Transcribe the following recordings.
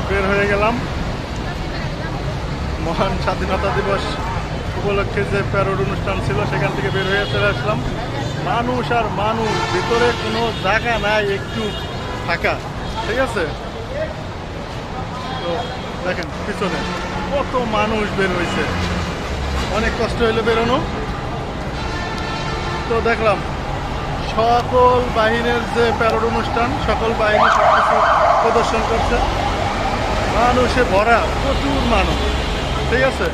বের হয়ে গেলাম মহান স্বাধীনতা দিবস উপলক্ষে যে প্যারোড অনুষ্ঠান ছিল সেখান থেকে বের হয়ে চলে আসলাম। মানুষ আর মানুষ, ভিতরে কোনো জায়গা নাই একটু ফাঁকা, ঠিক আছে? তো দেখেন পিছনে কত মানুষ বের হয়েছে, অনেক কষ্ট হইলে বেরোনো। তো দেখলাম সকল বাহিনীর যে প্যারোড অনুষ্ঠান, সকল বাহিনী সব কিছু প্রদর্শন করছে, মানুষে ভরা, প্রচুর মানুষ, ঠিক আছে?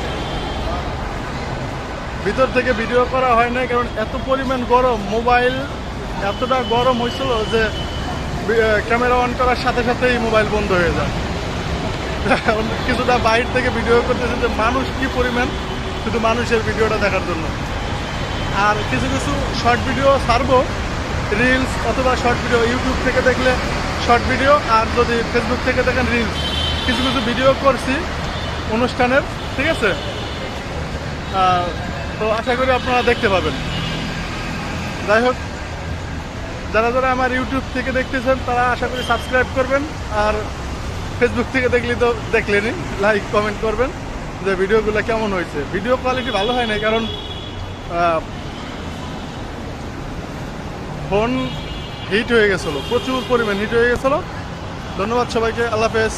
ভিতর থেকে ভিডিও করা হয় না, কারণ এত পরিমাণ গরম, মোবাইল এতটা গরম হয়েছিল যে ক্যামেরা অন করার সাথে সাথেই মোবাইল বন্ধ হয়ে যায়। কিছুটা বাইরে থেকে ভিডিও করতেছে যে মানুষ কি পরিমাণ, শুধু মানুষের ভিডিওটা দেখার জন্য। আর কিছু কিছু শর্ট ভিডিও ছাড়বো, রিলস অথবা শর্ট ভিডিও, ইউটিউব থেকে দেখলে শর্ট ভিডিও, আর যদি ফেসবুক থেকে দেখেন রিলস। কিছু কিছু ভিডিও করছি অনুষ্ঠানের, ঠিক আছে? তো আশা করি আপনারা দেখতে পাবেন। যাই হোক, যারা যারা আমার ইউটিউব থেকে দেখতেছেন তারা আশা করি সাবস্ক্রাইব করবেন, আর ফেসবুক থেকে দেখলে তো দেখলেনই, লাইক কমেন্ট করবেন যে ভিডিওগুলো কেমন হয়েছে। ভিডিও কোয়ালিটি ভালো হয় না, কারণ ফোন হিট হয়ে গেছিলো, প্রচুর পরিমাণ হিট হয়ে গেছিলো। ধন্যবাদ সবাইকে, আল্লাহ হাফেজ।